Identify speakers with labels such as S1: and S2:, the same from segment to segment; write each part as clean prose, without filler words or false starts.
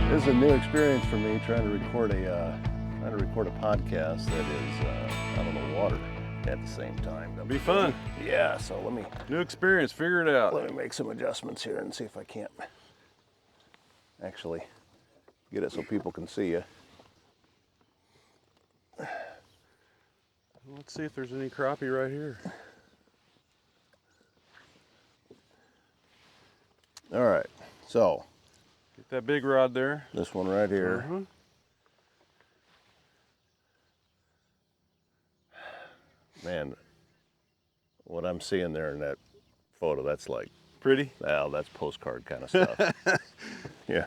S1: This is a new experience for me, trying to record a podcast that is out on the water at the same time.
S2: That'll be fun.
S1: Yeah. So let me
S2: New experience. Figure it out.
S1: let me make some adjustments here and see if I can't actually get it so people can see you.
S2: Let's see if there's any crappie right here.
S1: All right. So
S2: Get that big rod there.
S1: this one right here.
S2: Uh-huh.
S1: Man, what I'm seeing there in that photo, that's like,
S2: Pretty.
S1: well, that's postcard kind of stuff. Yeah.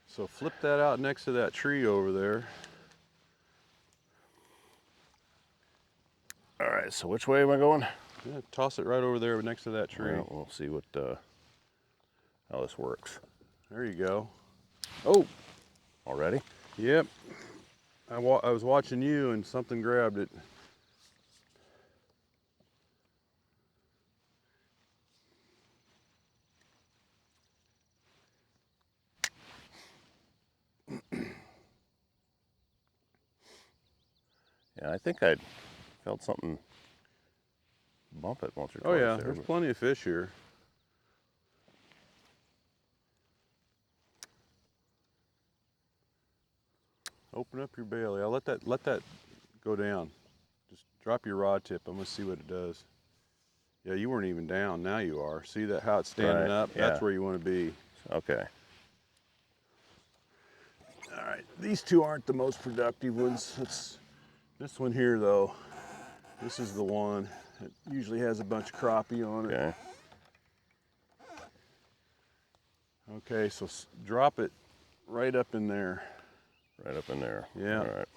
S2: So flip that out next to that tree over there.
S1: All right. So which way am I going?
S2: Yeah, toss it right over there next to that tree.
S1: Well, we'll see what how this works.
S2: There you go.
S1: Oh, already?
S2: Yep. I was watching you and something grabbed it.
S1: Yeah, I think I felt something bump it once or twice.
S2: Oh yeah,
S1: there,
S2: there's
S1: but-
S2: plenty of fish here. Open up your bailey. I'll let that go down. Just drop your rod tip. I'm gonna see what it does. Yeah, you weren't even down. Now you are. See that how it's standing
S1: Right,
S2: up?
S1: yeah.
S2: That's where you want to be.
S1: Okay.
S2: All right. These two aren't the most productive ones. This one here though. This is the one that usually has a bunch of crappie on it.
S1: Okay.
S2: Okay, so drop it right up in there.
S1: Right up in there.
S2: Yeah.
S1: All right.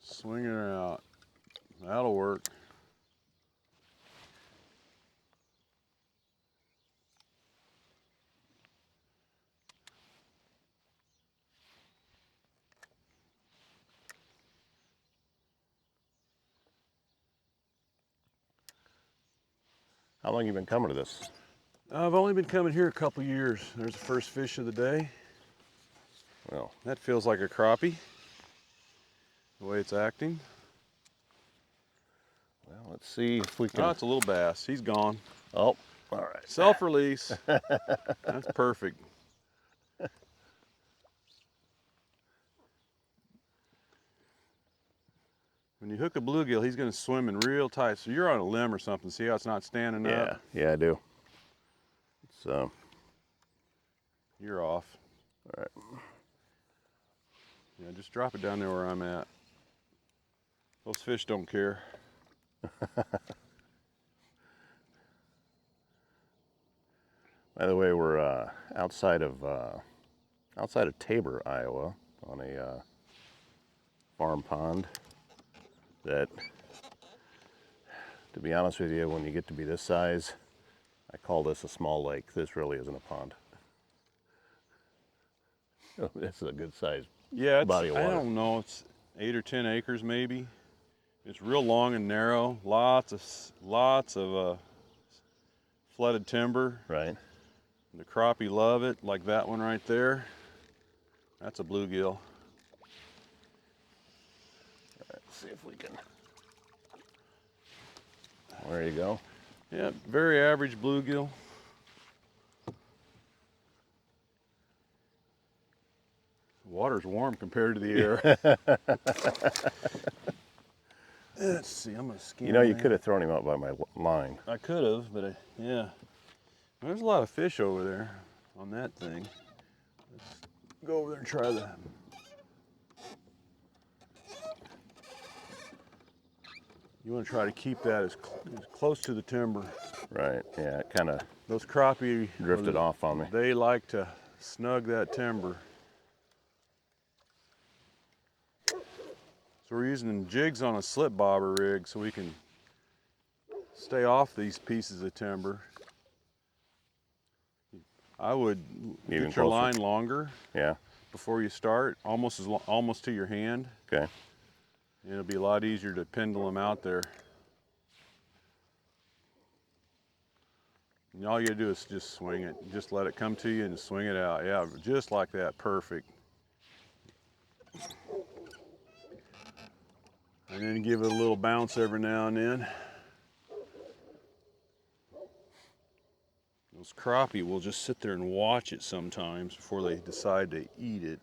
S2: Swing it out. That'll work.
S1: How long you been coming to this?
S2: I've only been coming here a couple years. There's the first fish of the day.
S1: Well,
S2: That feels like a crappie, the way it's acting.
S1: let's see if we can.
S2: Oh, it's a little bass. He's gone.
S1: Oh, all right.
S2: Self-release. That's perfect. When you hook a bluegill, he's going to swim in real tight. So you're on a limb or something. See how it's not standing
S1: Yeah.
S2: up?
S1: Yeah, I do. So.
S2: You're off.
S1: All right.
S2: Yeah, just drop it down there where I'm at. Those fish don't care.
S1: By the way, we're outside of Tabor, Iowa, on a farm pond. That, to be honest with you, when you get to be this size, I call this a small lake. This really isn't a pond. This is a good size
S2: Yeah,
S1: body of water.
S2: I don't know. It's 8 or 10 acres maybe. It's real long and narrow. Lots of flooded timber.
S1: Right.
S2: The crappie love it, like that one right there. That's a bluegill.
S1: Let's see if we can. There you go.
S2: Yeah, very average bluegill. The water's warm compared to the air. Let's see, I'm gonna scan.
S1: You know, you
S2: that.
S1: could have thrown him out by my line.
S2: I could have, but yeah. There's a lot of fish over there on that thing. Let's go over there and try that. You want to try to keep that as close to the timber.
S1: Right. Yeah. It kind of
S2: Those crappie
S1: drifted off on me.
S2: They like to snug that timber. So we're using jigs on a slip bobber rig so we can stay off these pieces of timber. I would
S1: Even
S2: get your
S1: closer.
S2: line longer
S1: Yeah.
S2: before you start, almost to your hand.
S1: Okay.
S2: And it'll be a lot easier to pendulum out there. And all you gotta do is just swing it. Just let it come to you and just swing it out. Yeah, just like that, perfect. And then give it a little bounce every now and then. Those crappie will just sit there and watch it sometimes before they decide to eat it.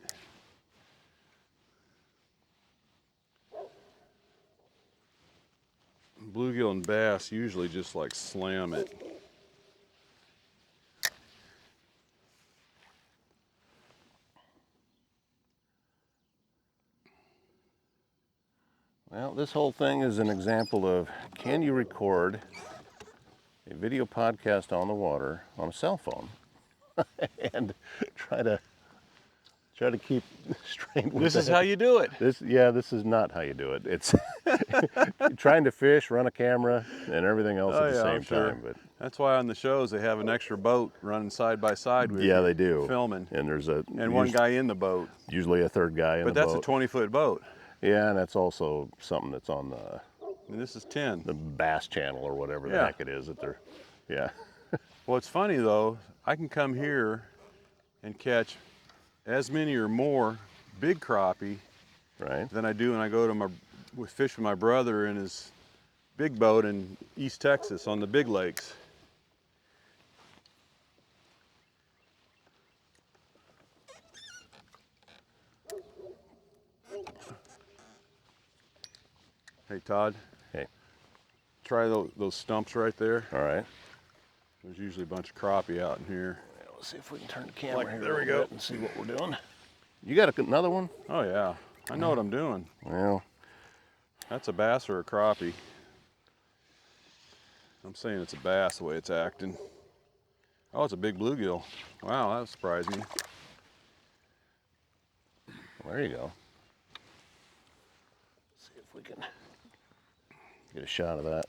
S2: Bluegill and bass usually just like slam it.
S1: Well, this whole thing is an example of, can you record a video podcast on the water on a cell phone and try to keep straight with
S2: This is
S1: that.
S2: how you do it.
S1: This is not how you do it. It's trying to fish, run a camera, and everything else at the same time. But
S2: that's why on the shows they have an extra boat running side by side with
S1: yeah,
S2: you,
S1: they do.
S2: filming.
S1: And there's
S2: one guy in the boat.
S1: Usually a third guy in the boat.
S2: But that's a 20-foot boat.
S1: Yeah, and that's also something that's on
S2: And this is 10.
S1: the Bass Channel or whatever the heck it is that they're, yeah.
S2: Well, it's funny though, I can come here and catch as many or more big crappie
S1: Right.
S2: than I do when I go to fish with my brother in his big boat in East Texas on the big lakes. Hey Todd.
S1: Hey.
S2: Try those stumps right there.
S1: All right.
S2: There's usually a bunch of crappie out in here.
S1: Yeah, let's see if we can turn the camera here
S2: there we
S1: a little
S2: go.
S1: bit and see what we're doing. You got another one?
S2: Oh yeah, I know what I'm doing.
S1: Well,
S2: That's a bass or a crappie. I'm saying it's a bass the way it's acting. Oh, it's a big bluegill. Wow, that surprised me.
S1: there you go. Let's see if we can get a shot of that.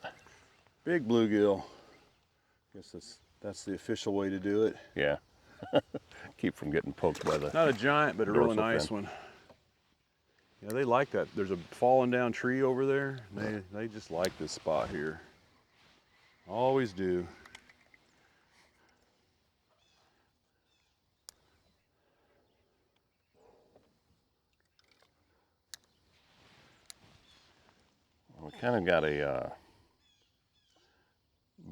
S2: Big bluegill. Guess that's the official way to do it.
S1: Yeah. Keep from getting poked by the...
S2: Not a giant, but a really
S1: dorsal
S2: nice
S1: fin.
S2: one. Yeah, they like that. There's a fallen down tree over there. They just like this spot here. Always do.
S1: We kind of got a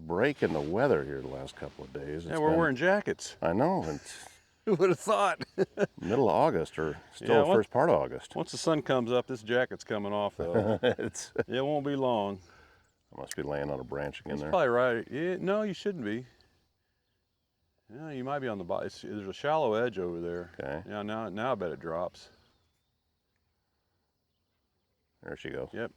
S1: break in the weather here the last couple of days.
S2: Yeah, we're wearing jackets.
S1: I know. It's
S2: Who would have thought?
S1: middle of August or still
S2: Yeah,
S1: first part of August.
S2: Once the sun comes up, this jacket's coming off though.
S1: It
S2: won't be long.
S1: must be laying on a branch again
S2: That's
S1: there.
S2: probably right. Yeah, no, you shouldn't be. Yeah, you might be on the bottom. There's a shallow edge over there.
S1: Okay.
S2: Yeah, now I bet it drops.
S1: There she goes.
S2: Yep.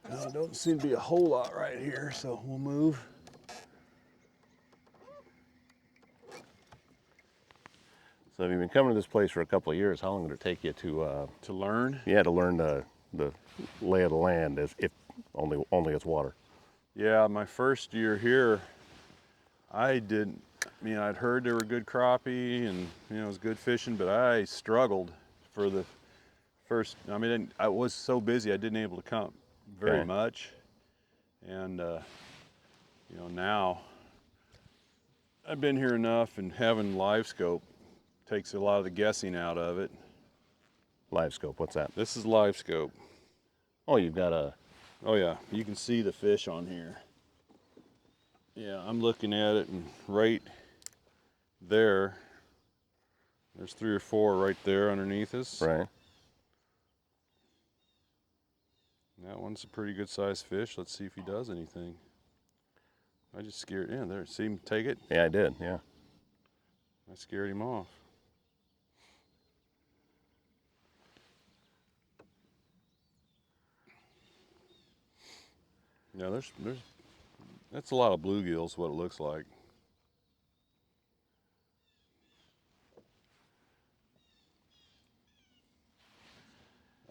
S2: Well, don't seem to be a whole lot right here, so we'll move.
S1: So have you been coming to this place for a couple of years? How long did it take you to
S2: learn?
S1: Yeah, to learn the lay of the land, as if only it's water.
S2: Yeah, my first year here, I'd heard there were good crappie and it was good fishing, but I struggled for the first. I was so busy I didn't able to come very much, and now I've been here enough, and having live scope takes a lot of the guessing out of it.
S1: Live scope, what's that?
S2: This is live scope.
S1: Oh, you've got a...
S2: Oh yeah, you can see the fish on here. Yeah, I'm looking at it, and right there's 3 or 4 right there underneath us.
S1: Right.
S2: That one's a pretty good sized fish. Let's see if he does anything. I just scared him. There, see him take it?
S1: Yeah, I did, yeah.
S2: I scared him off. Yeah, that's a lot of bluegills, what it looks like.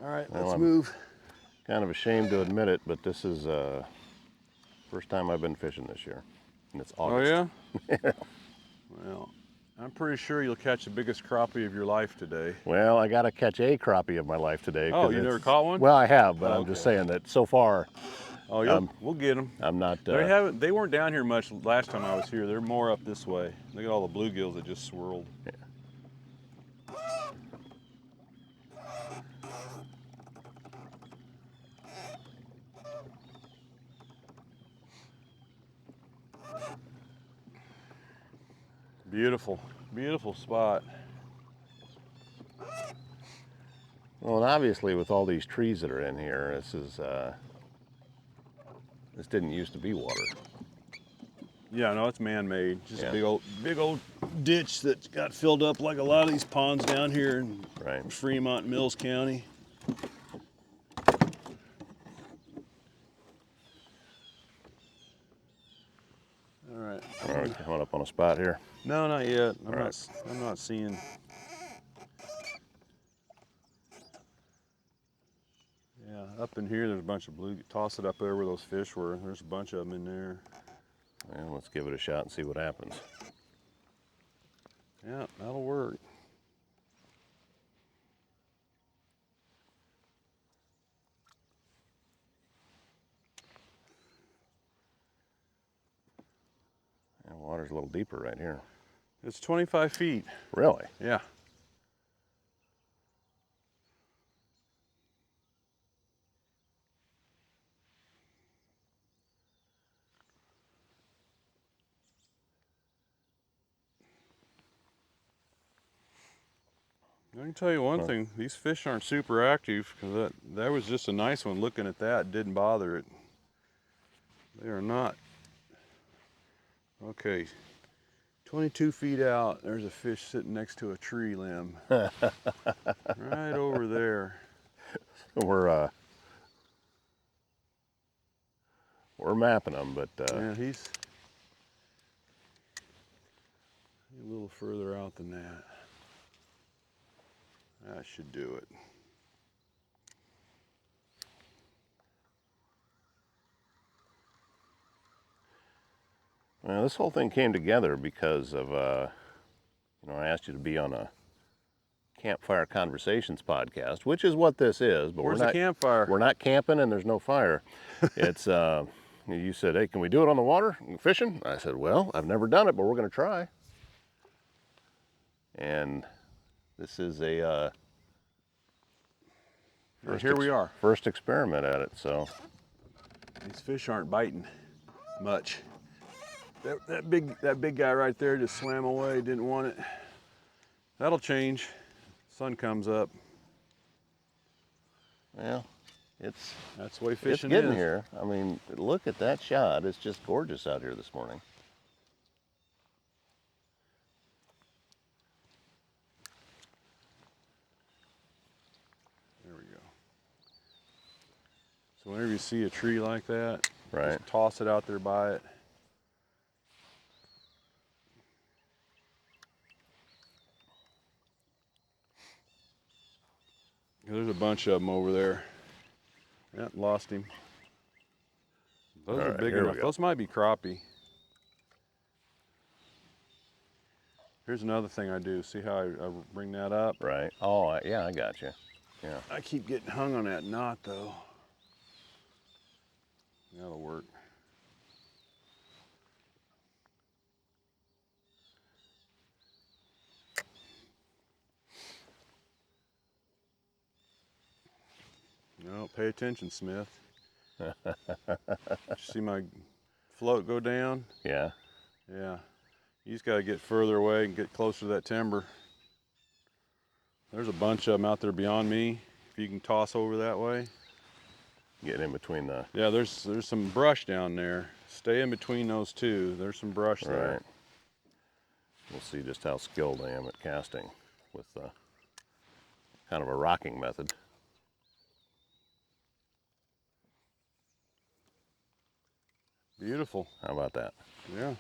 S2: All right,
S1: Well,
S2: let's
S1: I'm
S2: move.
S1: Kind of ashamed to admit it, but this is first time I've been fishing this year, and it's August.
S2: Oh yeah? Well, I'm pretty sure you'll catch the biggest crappie of your life today.
S1: Well, I got to catch a crappie of my life today.
S2: Oh,
S1: 'cause
S2: you never
S1: it's-
S2: caught one?
S1: Well, I have, but
S2: Oh,
S1: I'm just
S2: okay.
S1: saying that so far
S2: Oh, we'll get them.
S1: I'm not.
S2: They weren't down here much last time I was here. They're more up this way. Look at all the bluegills that just swirled.
S1: Yeah.
S2: Beautiful, beautiful spot.
S1: Well, and obviously with all these trees that are in here, this didn't used to be water.
S2: Yeah, no, it's man-made. Just
S1: Yeah.
S2: a big old ditch that got filled up like a lot of these ponds down here in
S1: Right.
S2: Fremont and Mills County. All right.
S1: All right, coming up on a spot here.
S2: No, not yet. I'm
S1: right.
S2: not seeing. Yeah, up in here there's a bunch of blue. Toss it up there where those fish were. There's a bunch of them in there.
S1: Well, let's give it a shot and see what happens.
S2: Yeah, that'll work.
S1: And water's a little deeper right here.
S2: It's 25 feet.
S1: Really?
S2: Yeah. I can tell you one thing, these fish aren't super active, because that was just a nice one. Looking at that, didn't bother it. They are not. Okay, 22 feet out, there's a fish sitting next to a tree limb. Right over there.
S1: We're mapping them, but
S2: Yeah, he's a little further out than that. That should do it.
S1: well, this whole thing came together because of I asked you to be on a Campfire Conversations podcast, which is what this is. But
S2: Where's
S1: we're not
S2: the campfire?
S1: We're not camping, and there's no fire. It's you said, hey, can we do it on the water fishing? I said, well, I've never done it, but we're going to try. And this is a
S2: Here we are.
S1: first experiment at it. So
S2: These fish aren't biting much. That big guy right there just swam away, didn't want it. That'll change. Sun comes up.
S1: well,
S2: That's the way
S1: it's
S2: fishing
S1: getting
S2: is.
S1: here. I mean, look at that shot. It's just gorgeous out here this morning.
S2: There we go. So whenever you see a tree like that,
S1: Right.
S2: just toss it out there by it. There's a bunch of them over there. Yeah, lost him. Those
S1: All
S2: are
S1: right,
S2: big
S1: here we
S2: enough.
S1: go.
S2: Those might be crappie. Here's another thing I do. See how I bring that up?
S1: Right. Oh, yeah, I got you. Yeah.
S2: I keep getting hung on that knot though. That'll work. No, pay attention, Smith. See my float go down?
S1: Yeah.
S2: Yeah. You just got to get further away and get closer to that timber. There's a bunch of them out there beyond me. If you can toss over that way.
S1: Getting in between the.
S2: Yeah, there's some brush down there. Stay in between those two. There's some brush there.
S1: Right. We'll see just how skilled I am at casting with kind of a rocking method.
S2: Beautiful.
S1: How about that?
S2: Yeah.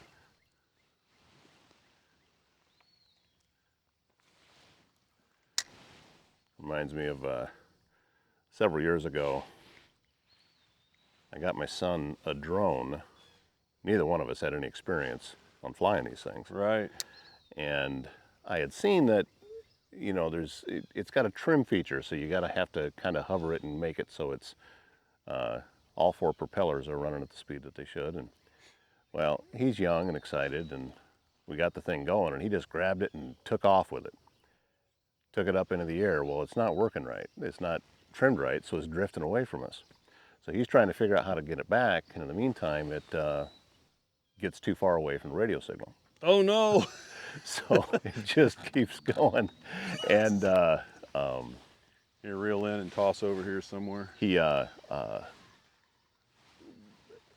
S1: Reminds me of several years ago, I got my son a drone. Neither one of us had any experience on flying these things.
S2: Right.
S1: And I had seen that, you know, it's got a trim feature, so you have to kind of hover it and make it so it's all 4 propellers are running at the speed that they should. And well, he's young and excited, and we got the thing going, and he just grabbed it and took off with it. Took it up into the air. Well, it's not working right. It's not trimmed right, so it's drifting away from us. So he's trying to figure out how to get it back, and in the meantime, it gets too far away from the radio signal.
S2: Oh no!
S1: So it just keeps going, and
S2: You reel in and toss over here somewhere.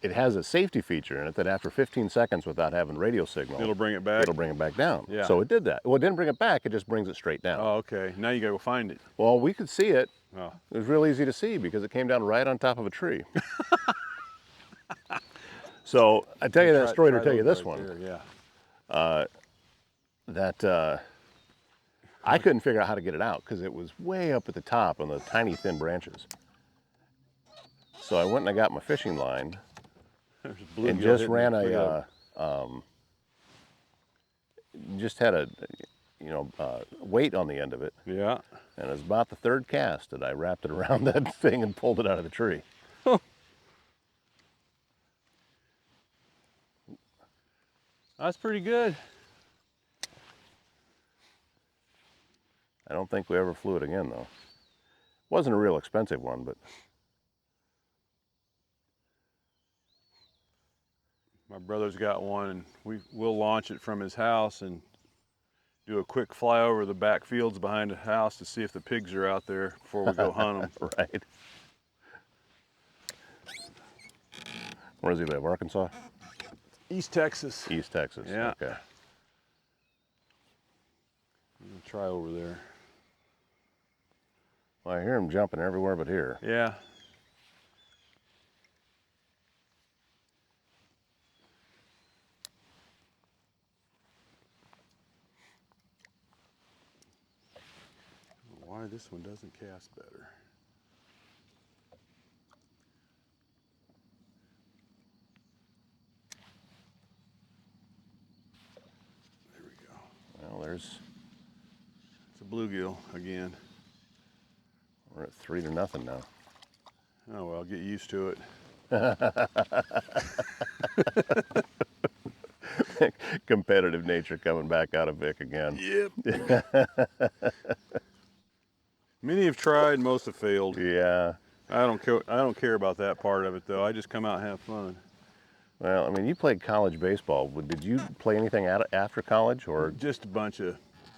S1: It has a safety feature in it that after 15 seconds without having radio signal,
S2: It'll bring it back.
S1: It'll bring it back down.
S2: Yeah.
S1: So it did that. Well, it didn't bring it back. It just brings it straight down.
S2: Oh, okay. Now you gotta go find it.
S1: Well, we could see it.
S2: Oh.
S1: It was real easy to see because it came down right on top of a tree. So I tell you that story to tell you this one.
S2: There, yeah.
S1: I couldn't figure out how to get it out because it was way up at the top on the tiny thin branches. So I went and I got my fishing line and just ran just had a weight on the end of it.
S2: Yeah.
S1: And it was about the 3rd cast that I wrapped it around that thing and pulled it out of the tree.
S2: That's pretty good.
S1: I don't think we ever flew it again, though. Wasn't a real expensive one, but
S2: My brother's got one, and we'll launch it from his house and do a quick fly over the back fields behind the house to see if the pigs are out there before we go hunt them.
S1: Right. Where does he live? Arkansas?
S2: East Texas.
S1: East Texas.
S2: Yeah.
S1: Okay.
S2: I'm gonna try over there.
S1: Well, I hear him jumping everywhere but here.
S2: Yeah. Why this one doesn't cast better. There we go.
S1: Well, there's.
S2: It's a bluegill again.
S1: We're at 3-0 now.
S2: Oh well, get used to it.
S1: Competitive nature coming back out of Vic again.
S2: Yep. Many have tried, most have failed.
S1: Yeah.
S2: I don't care about that part of it though. I just come out and have fun.
S1: Well, I mean, you played college baseball. Did you play anything after college, or
S2: Just a bunch of,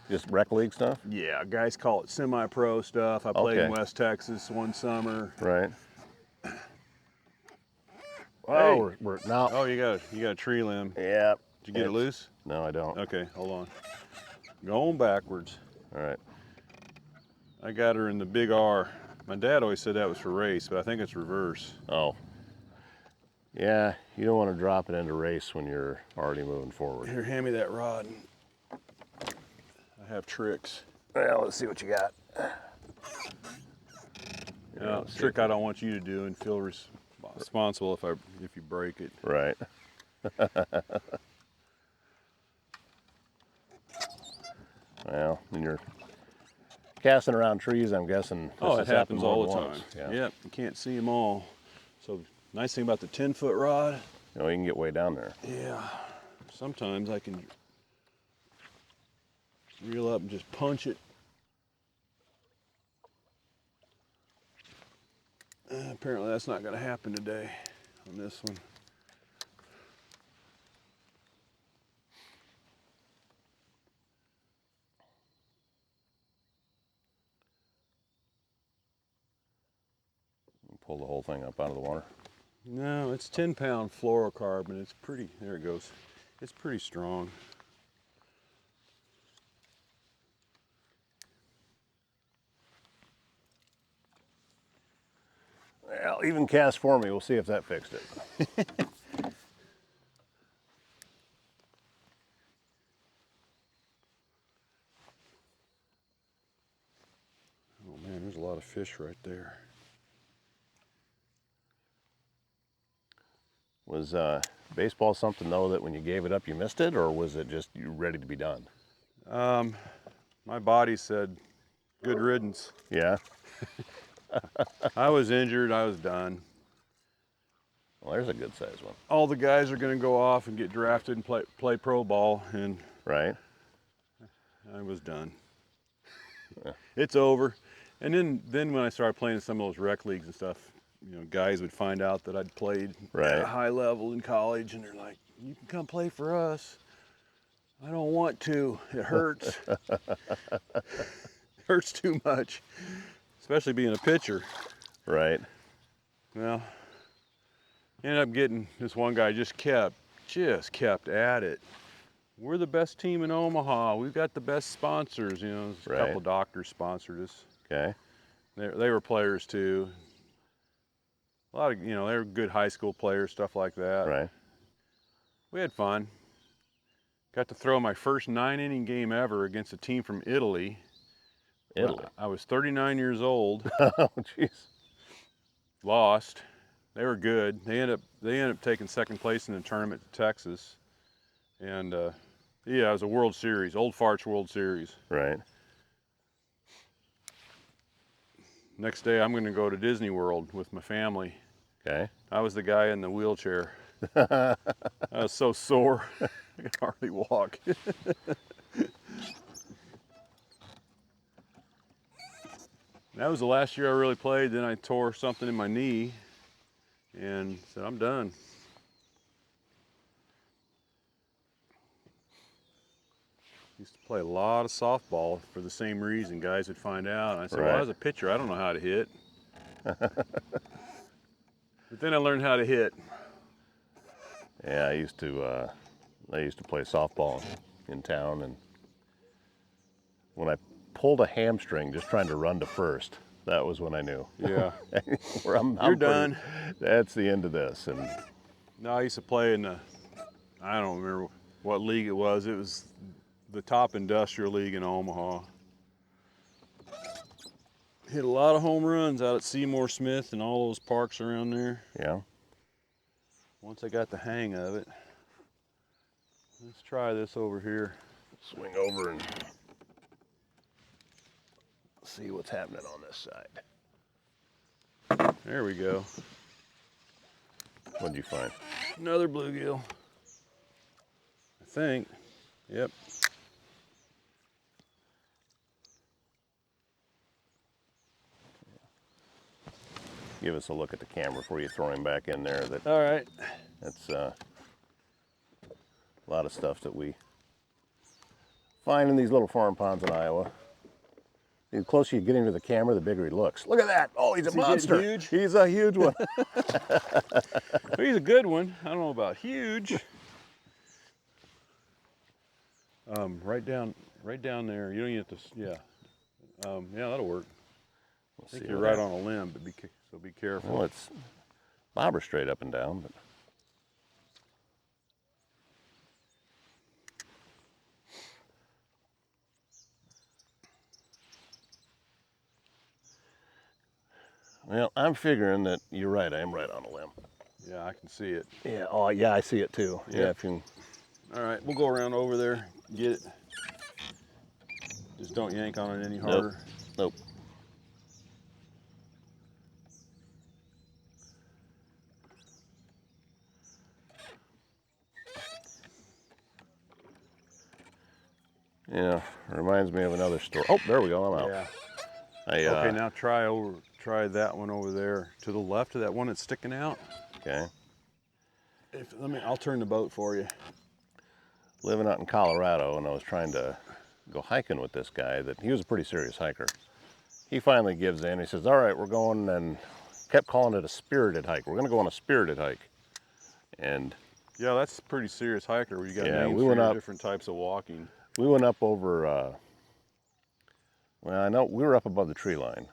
S1: just rec league stuff?
S2: yeah, guys call it semi-pro stuff. I played in
S1: Okay.
S2: West Texas one summer.
S1: Right.
S2: Hey.
S1: Oh, we're now.
S2: Oh, you got a tree limb.
S1: Yeah.
S2: Did you get it loose?
S1: No, I don't.
S2: Okay, hold on. Going backwards.
S1: All right.
S2: I got her in the big R. My dad always said that was for race, but I think it's reverse.
S1: Oh. Yeah, you don't want to drop it into race when you're already moving forward.
S2: Here, hand me that rod. I have tricks.
S1: Well, let's see what you got.
S2: Trick I don't want you to do and feel responsible if you break it.
S1: Right. Well, when you're casting around trees, I'm guessing.
S2: Oh,
S1: this
S2: it
S1: has
S2: happens
S1: happened more
S2: all the
S1: than
S2: time.
S1: once. Yeah.
S2: Yep, you can't see them all. So nice thing about the 10-foot rod.
S1: You know, you can get way down there.
S2: Yeah. Sometimes I can reel up and just punch it. Apparently that's not going to happen today on this one.
S1: Pull the whole thing up out of the water.
S2: No, it's 10-pound fluorocarbon. It's pretty, there it goes. It's pretty strong.
S1: Well, even cast for me. We'll see if that fixed it.
S2: Oh man, there's a lot of fish right there.
S1: Was baseball something though that when you gave it up you missed it, or was it just you ready to be done?
S2: My body said, good riddance.
S1: Yeah.
S2: I was injured, I was done.
S1: Well, there's a good sized one.
S2: All the guys are gonna go off and get drafted and play pro ball, and
S1: Right.
S2: I was done.
S1: Yeah.
S2: It's over. And then when I started playing some of those rec leagues and stuff, you know, guys would find out that I'd played at a high level in college, and they're like, you can come play for us. I don't want to. It hurts. It hurts too much, especially being a pitcher.
S1: Right.
S2: Well, ended up getting this one guy just kept at it. We're the best team in Omaha. We've got the best sponsors. You know, a couple doctors sponsored us.
S1: Okay.
S2: They were players too. A lot of, you know, they were good high school players, stuff like that.
S1: Right.
S2: We had fun. Got to throw my first 9-inning game ever against a team from Italy.
S1: Italy.
S2: I was 39 years old.
S1: Oh, jeez.
S2: Lost. They were good. They ended up taking second place in the tournament to Texas. And yeah, it was a World Series, Old Farts World Series.
S1: Right.
S2: Next day, I'm going to go to Disney World with my family.
S1: Okay.
S2: I was the guy in the wheelchair. I was so sore, I could hardly walk. That was the last year I really played. Then I tore something in my knee and said, I'm done. Used to play a lot of softball for the same reason. Guys would find out. And I said, well, I was a pitcher. I don't know how to hit. But then I learned how to hit.
S1: Yeah, I used to play softball in town, and when I pulled a hamstring just trying to run to first, that was when I knew.
S2: Yeah.
S1: You're
S2: done.
S1: That's the end of this. And
S2: no, I used to play in I don't remember what league it was. It was the top industrial league in Omaha. Hit a lot of home runs out at Seymour Smith and all those parks around there.
S1: yeah.
S2: Once I got the hang of it. Let's try this over here.
S1: Swing over and see what's happening on this side.
S2: There we go.
S1: What'd you find?
S2: Another bluegill. I think. Yep.
S1: Give us a look at the camera before you throw him back in there.
S2: All right.
S1: That's a lot of stuff that we find in these little farm ponds in Iowa. The closer you get into the camera, the bigger he looks. Look at that! Oh, he's a monster!
S2: Huge?
S1: He's a huge one.
S2: Well, he's a good one. I don't know about huge. Right down there. You don't need to. Yeah. Yeah, that'll work. I think you're right on a limb, but be careful.
S1: Well, it's bobber straight up and down, but. Well, I'm figuring that you're right. I am right on a limb.
S2: Yeah, I can see it.
S1: Yeah. Oh, yeah. I see it too. Yeah. If you.
S2: All right, we'll go around over there, get it. Just don't yank on it any harder.
S1: Nope. Yeah, reminds me of another story. Oh, there we go. I'm out.
S2: Yeah. Okay, now try that one over there to the left of that one that's sticking out.
S1: Okay.
S2: I'll turn the boat for you.
S1: Living out in Colorado, and I was trying to go hiking with this guy. That he was a pretty serious hiker. He finally gives in. He says, "All right, we're going," and kept calling it a spirited hike. We're going to go on a spirited hike. And
S2: yeah, that's a pretty serious hiker. You got names
S1: we went
S2: for
S1: up
S2: different types of walking.
S1: We went up over. Well, I know we were up above the tree line.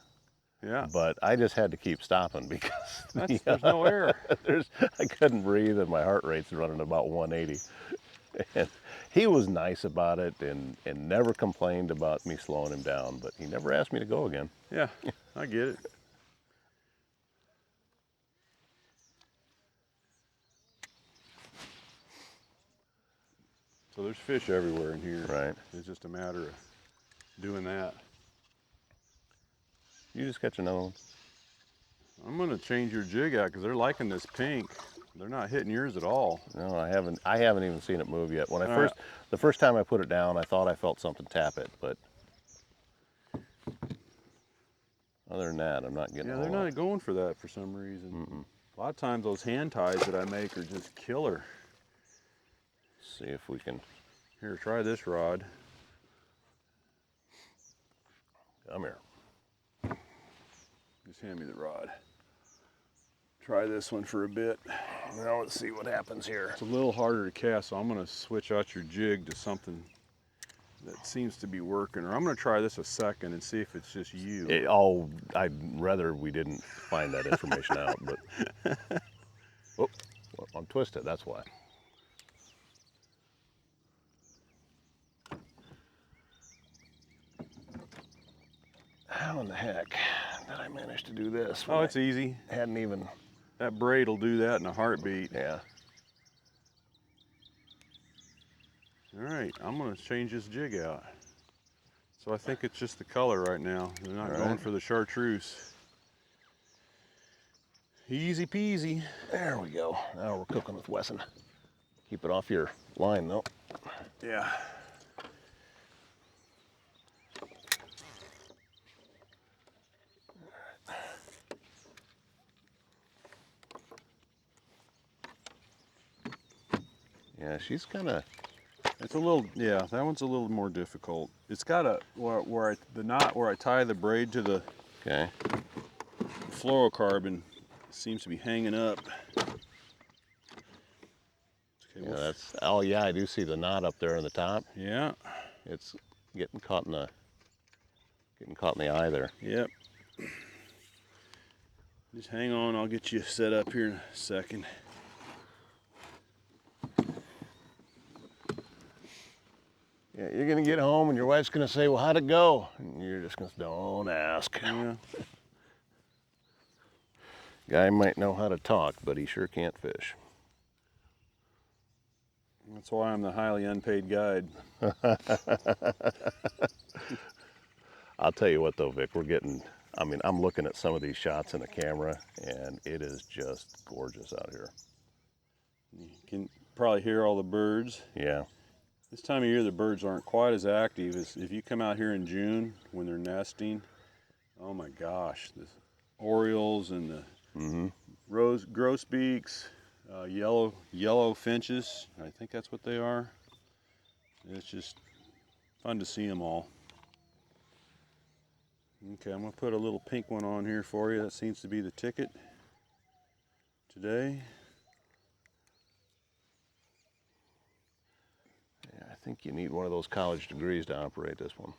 S2: Yeah.
S1: But I just had to keep stopping because
S2: there's no air.
S1: I couldn't breathe, and my heart rate's running about 180. And he was nice about it and never complained about me slowing him down, but he never asked me to go again.
S2: Yeah, I get it. So there's fish everywhere in here.
S1: Right.
S2: It's just a matter of doing that.
S1: You just catch another one.
S2: I'm gonna change your jig out because they're liking this pink. They're not hitting yours at all.
S1: No, I haven't. I haven't even seen it move yet. When I
S2: All right.
S1: the first time I put it down, I thought I felt something tap it, but other than that, I'm not getting.
S2: Yeah,
S1: a
S2: they're
S1: whole
S2: not going for that for some reason. A lot of times those hand ties that I make are just killer.
S1: Let's see if we can.
S2: Here, try this rod.
S1: Come here.
S2: Just hand me the rod. Try this one for a bit.
S1: Now let's see what happens here.
S2: It's a little harder to cast, so I'm gonna switch out your jig to something that seems to be working. Or I'm gonna try this a second and see if it's just you.
S1: I'd rather we didn't find that information out, but. Oh, well, I'm twisted, that's why. How in the heck did I manage to do this?
S2: Oh, it's easy.
S1: I hadn't even.
S2: That braid will do that in a heartbeat.
S1: Yeah.
S2: All right, I'm gonna change this jig out. So I think it's just the color right now. They're not going for the chartreuse. Easy peasy.
S1: There we go. Now we're cooking with Wesson. Keep it off your line though.
S2: Yeah.
S1: Yeah, she's kind of.
S2: It's a little, yeah, that one's a little more difficult. It's got a, the knot where I tie the braid to the
S1: Okay.
S2: fluorocarbon seems to be hanging up. Okay,
S1: Yeah, that's. Oh yeah, I do see the knot up there in the top.
S2: yeah.
S1: It's getting caught in the eye there.
S2: Yep. Just hang on, I'll get you set up here in a second.
S1: Yeah, you're gonna get home and your wife's gonna say, "Well, how'd it go?" And you're just gonna, don't ask.
S2: Yeah.
S1: Guy might know how to talk, but he sure can't fish.
S2: That's why I'm the highly unpaid guide.
S1: I'll tell you what though, Vic, I'm looking at some of these shots in the camera and it is just gorgeous out here.
S2: You can probably hear all the birds.
S1: Yeah.
S2: This time of year, the birds aren't quite as active as if you come out here in June when they're nesting. Oh my gosh, the orioles and the grosbeaks, yellow finches. I think that's what they are. It's just fun to see them all. Okay, I'm gonna put a little pink one on here for you. That seems to be the ticket today.
S1: Yeah, I think you need one of those college degrees to operate this one.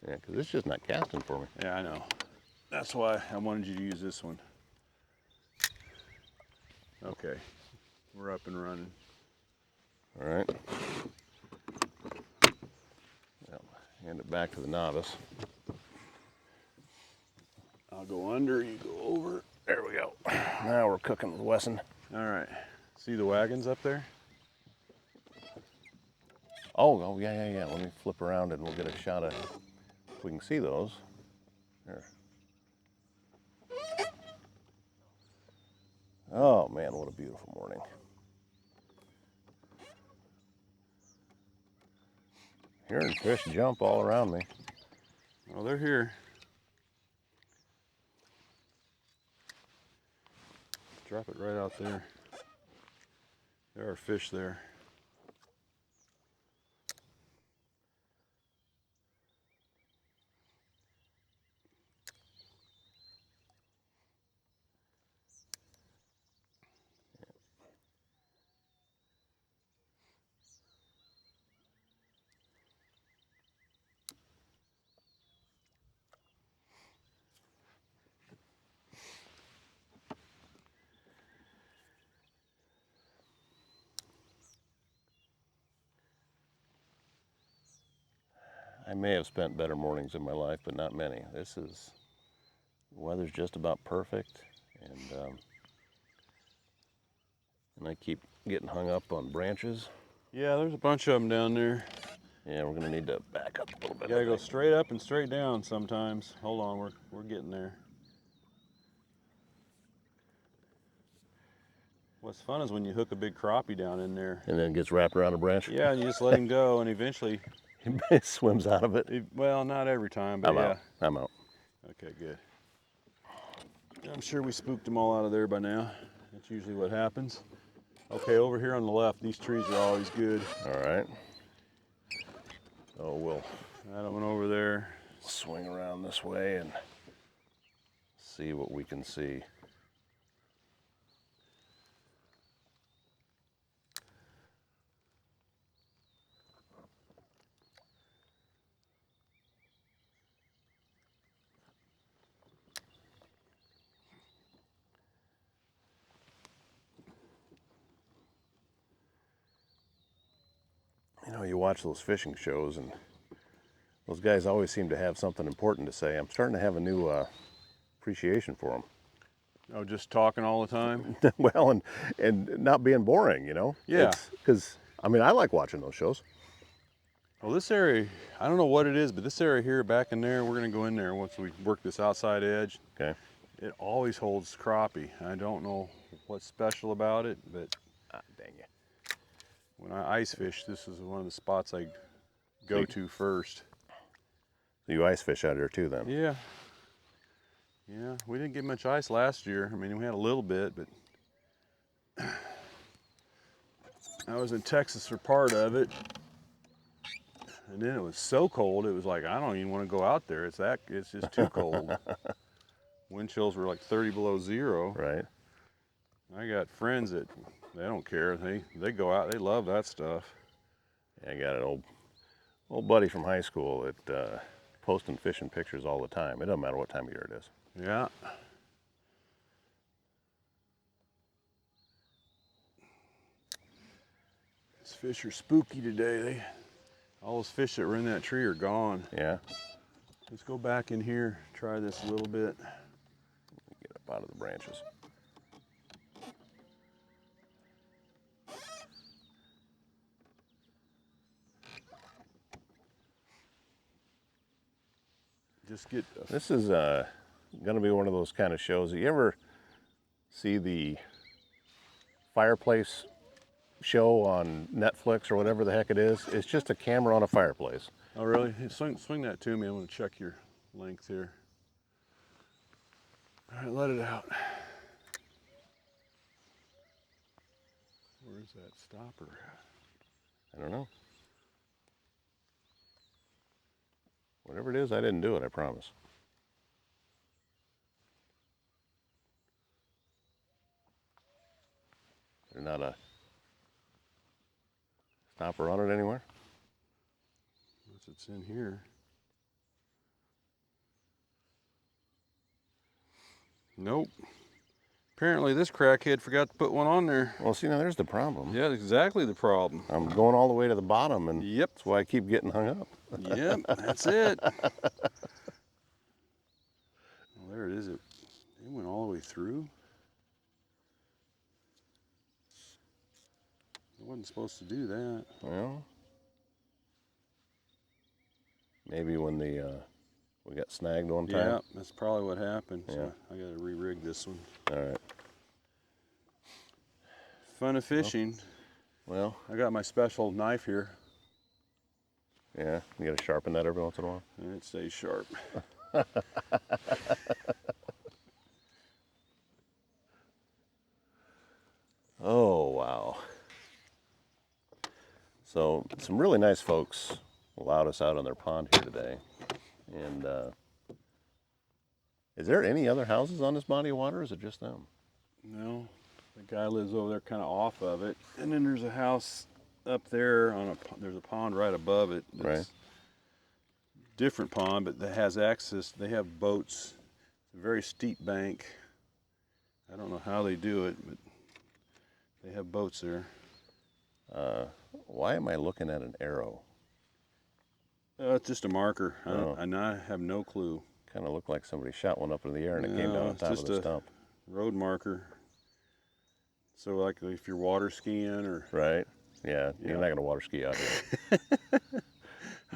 S1: Yeah, because it's just not casting for me.
S2: Yeah, I know. That's why I wanted you to use this one. Okay, we're up and running.
S1: All right. Well, hand it back to the novice.
S2: I'll go under, you go over.
S1: There we go. Now we're cooking with Wesson.
S2: All right. See the wagons up there?
S1: Oh, yeah. Let me flip around and we'll get a shot of, if we can see those. There. Oh man, what a beautiful morning. Hearing fish jump all around me.
S2: Oh, they're here. Drop it right out there. There are fish there.
S1: I may have spent better mornings in my life, but not many. The weather's just about perfect, and I keep getting hung up on branches.
S2: Yeah, there's a bunch of them down there.
S1: Yeah, we're gonna need to back up a little bit.
S2: You gotta go straight up and straight down sometimes. Hold on, we're getting there. What's fun is when you hook a big crappie down in there.
S1: And then it gets wrapped around a branch.
S2: Yeah, and you just let him go, and eventually,
S1: It swims out of it.
S2: well, not every time, but yeah.
S1: I'm out.
S2: Okay, good. I'm sure we spooked them all out of there by now. That's usually what happens. Okay, over here on the left, these trees are always good.
S1: All right. So we'll
S2: That one over there.
S1: swing around this way and see what we can see. You know, you watch those fishing shows and those guys always seem to have something important to say. I'm starting to have a new appreciation for them.
S2: Oh, just talking all the time?
S1: Well, and not being boring, you know?
S2: Yeah.
S1: Because, I mean, I like watching those shows.
S2: Well, this area, I don't know what it is, but this area here, back in there, we're gonna go in there once we work this outside edge.
S1: Okay.
S2: It always holds crappie. I don't know what's special about it, but
S1: Dang you.
S2: when I ice fish, this is one of the spots I go to first.
S1: So you ice fish out here too then?
S2: Yeah. Yeah, we didn't get much ice last year. I mean, we had a little bit, but I was in Texas for part of it. And then it was so cold, it was like, I don't even want to go out there. It's just too cold. Wind chills were like 30 below zero.
S1: Right.
S2: I got friends that they don't care. They go out, they love that stuff.
S1: Yeah, I got an old buddy from high school that posting fishing pictures all the time. It doesn't matter what time of year it is.
S2: Yeah. These fish are spooky today. All those fish that were in that tree are gone.
S1: Yeah.
S2: Let's go back in here, try this a little bit.
S1: Get up out of the branches.
S2: Just get
S1: This is going to be one of those kind of shows. You ever see the fireplace show on Netflix or whatever the heck it is? It's just a camera on a fireplace.
S2: Oh, really? Hey, swing that to me. I'm going to check your length here. All right, let it out. Where's that stopper at?
S1: I don't know. Whatever it is, I didn't do it, I promise. There's not a stopper on it anywhere?
S2: Unless it's in here. Nope. Apparently this crackhead forgot to put one on there.
S1: Well, see, now there's the problem.
S2: Yeah, that's exactly the problem.
S1: I'm going all the way to the bottom, and
S2: Yep.
S1: that's why I keep getting hung up.
S2: Yep, that's it. Well, there it is. It went all the way through. I wasn't supposed to do that.
S1: Well, maybe when we got snagged one time.
S2: Yeah, that's probably what happened.
S1: Yeah.
S2: So I got to re-rig this one.
S1: All right.
S2: Fun of fishing.
S1: Well,
S2: I got my special knife here,
S1: yeah, you got to sharpen that every once in a while.
S2: and it stays sharp.
S1: Oh, wow. So some really nice folks allowed us out on their pond here today. And is there any other houses on this body of water, or is it just them?
S2: No, the guy lives over there kind of off of it. And then there's a house up there there's a pond right above it.
S1: Right.
S2: Different pond, but that has access. They have boats. It's a very steep bank. I don't know how they do it, but they have boats there.
S1: Why am I looking at an arrow?
S2: It's just a marker.
S1: Oh.
S2: I have no clue.
S1: Kind of looked like somebody shot one up in the air and it came down on
S2: it's
S1: top of
S2: just
S1: the
S2: a
S1: stump.
S2: road marker. So like if you're water skiing or
S1: Right? Yeah,
S2: Yeah.
S1: you're not going to water ski out here.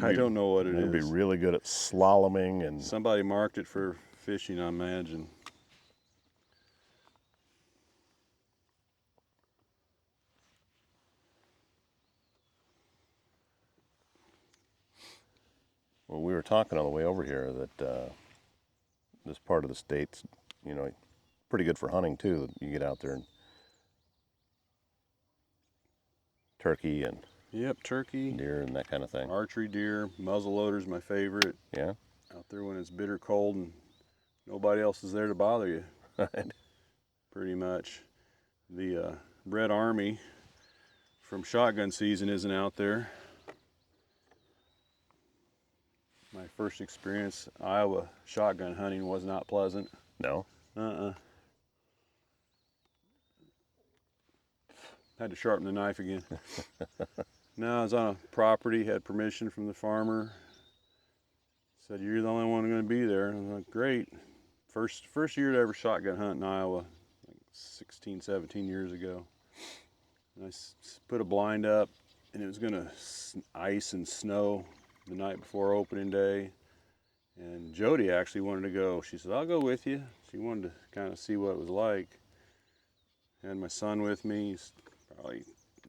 S2: I don't know what it
S1: You'll be
S2: is.
S1: really good at slaloming and
S2: Somebody marked it for fishing, I imagine.
S1: well, we were talking on the way over here that this part of the state's, you know, pretty good for hunting too. You get out there and turkey and
S2: Yep, turkey,
S1: deer and that kind of thing.
S2: archery deer, muzzleloader's my favorite.
S1: Yeah.
S2: Out there when it's bitter cold and nobody else is there to bother you,
S1: Right.
S2: pretty much. The Red Army from shotgun season isn't out there. My first experience Iowa shotgun hunting was not pleasant.
S1: No.
S2: Had to sharpen the knife again. No, I was on a property, had permission from the farmer. Said, you're the only one going to be there. And I'm like, great. First year to ever shotgun hunt in Iowa, like 16, 17 years ago. And I put a blind up, and it was going to ice and snow the night before opening day. And Jody actually wanted to go. She said, I'll go with you. She wanted to kind of see what it was like. I had my son with me. He's probably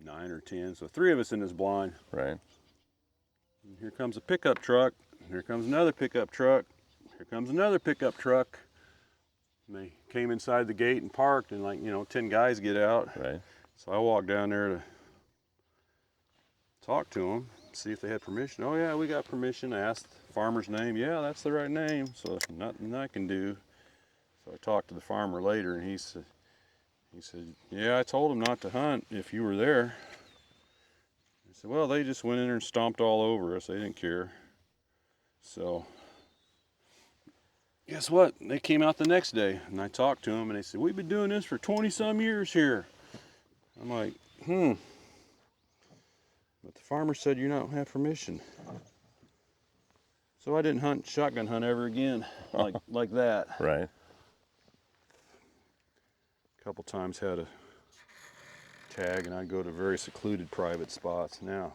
S2: 9 or 10. So 3 of us in this blind.
S1: Right.
S2: And here comes a pickup truck. Here comes another pickup truck. Here comes another pickup truck. And they came inside the gate and parked, and 10 guys get out.
S1: Right.
S2: So I walked down there to talk to them, see if they had permission. Oh yeah, we got permission. I asked the farmer's name. Yeah, that's the right name. So there's nothing I can do. So I talked to the farmer later, and he said, yeah, I told him not to hunt if you were there. I said, well, they just went in there and stomped all over us. They didn't care. So guess what? They came out the next day, and I talked to them, and they said, we've been doing this for 20-some years here. I'm like, But the farmer said you don't have permission. So I didn't shotgun hunt ever again, like that.
S1: Right.
S2: A couple times had a tag, and I'd go to very secluded private spots. Now,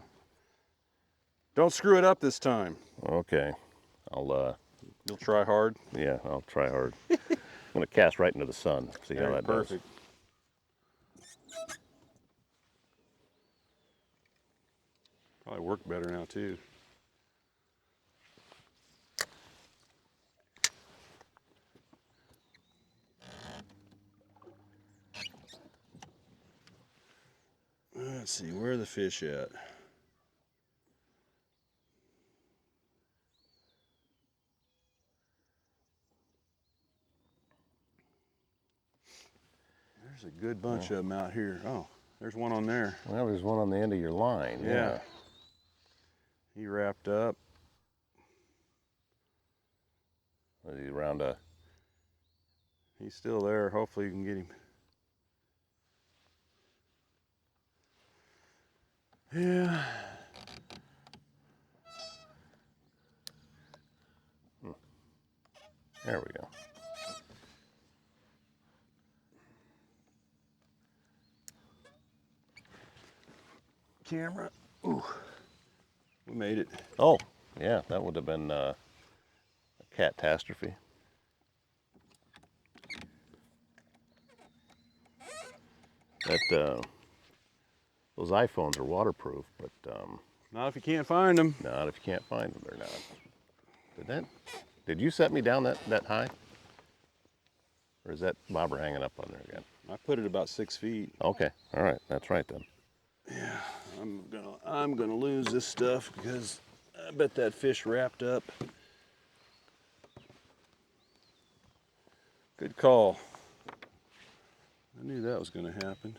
S2: don't screw it up this time.
S1: Okay.
S2: You'll try hard.
S1: Yeah, I'll try hard. I'm going to cast right into the sun. See how that
S2: Perfect. Probably work better now too. Let's see, where are the fish at? There's a good bunch of them out here. Oh, there's one on there.
S1: does. Well, there's one on the end of your line.
S2: Yeah. He wrapped up.
S1: Is he around a...
S2: He's still there. Hopefully you can get him. Yeah.
S1: There we go.
S2: Camera. Ooh. We made it.
S1: Oh, yeah, that would have been a catastrophe. That those iPhones are waterproof, but
S2: Not if you can't find them.
S1: not if you can't find them. They're not. Did you set me down that high? Or is that bobber hanging up on there again?
S2: I put it about 6 feet.
S1: Okay, all right, that's right then.
S2: Yeah, I'm gonna lose this stuff because I bet that fish wrapped up. Good call. I knew that was gonna happen.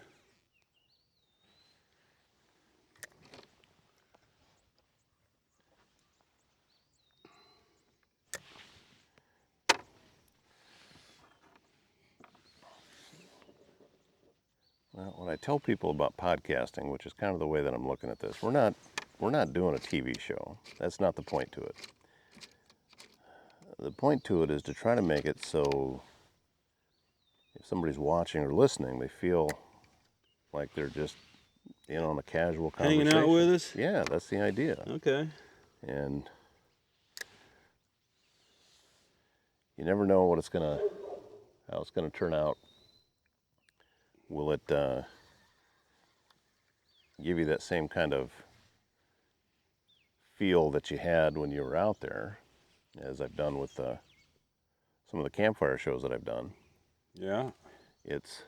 S1: Well, when I tell people about podcasting, which is kind of the way that I'm looking at this, we're not doing a TV show. That's not the point to it. The point to it is to try to make it so if somebody's watching or listening, they feel like they're just in on a casual conversation.
S2: Hanging out with us?
S1: Yeah, that's the idea.
S2: Okay.
S1: And you never know how it's gonna turn out. Will it give you that same kind of feel that you had when you were out there, as I've done with some of the campfire shows that I've done?
S2: Yeah.
S1: It's